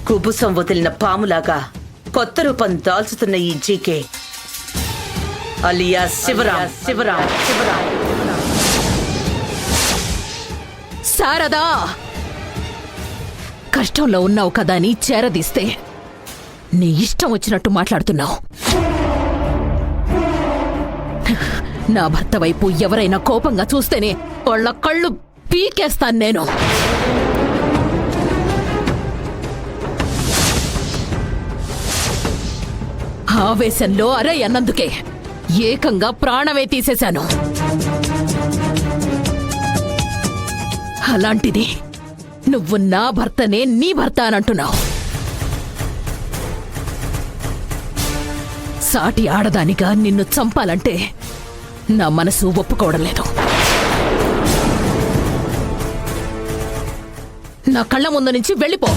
కుబుసం వదిలిన పాములాగా కొత్త రూపం దాల్చుతున్న ఈ జీకే అలియా శివరాం శివరాం శివరాం. శారదా, కష్టంలో ఉన్నావు కదా అని చేరదీస్తే నీ ఇష్టం వచ్చినట్టు మాట్లాడుతున్నావు. నా భర్త వైపు ఎవరైనా కోపంగా చూస్తేనే వాళ్ళ కళ్ళు పీకేస్తాను నేను. ఆవేశంలో అరే అన్నందుకే ఏకంగా ప్రాణమే తీసేశాను. అలాంటిది నువ్వు నా భర్తనే నీ భర్త అని అంటున్నావు. సాటి ఆడదానిగా నిన్ను చంపాలంటే నా మనసు ఒప్పుకోవడం లేదు. నా కళ్ళ ముందు నుంచి వెళ్ళిపో.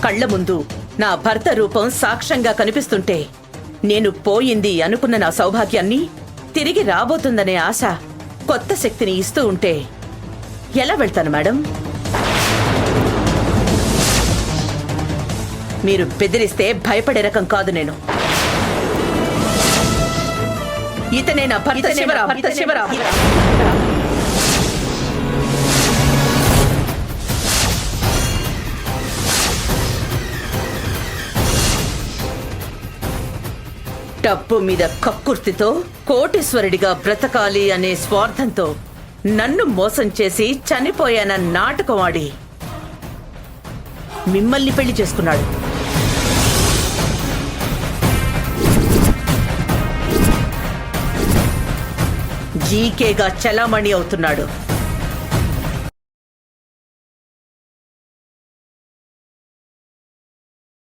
కళ్ల ముందు నా భర్త రూపం సాక్ష్యంగా కనిపిస్తుంటే నేను పోయింది అనుకున్న నా సౌభాగ్యాన్ని తిరిగి రాబోతుందనే ఆశ కొత్త శక్తిని ఇస్తూ ఉంటే ఎలా వెళ్తాను మేడం? మీరు బెదిరిస్తే భయపడే రకం కాదు నేను. ఇతనే నా భర్త శివరాం, భర్త శివరాం. డబ్బు మీద కక్కుర్తితో కోటీశ్వరుడిగా బ్రతకాలి అనే స్వార్థంతో నన్ను మోసం చేసి చనిపోయాన నాటకం ఆడి మిమ్మల్ని పెళ్లి చేసుకున్నాడు. జీకేగా చలామణి అవుతున్నాడు.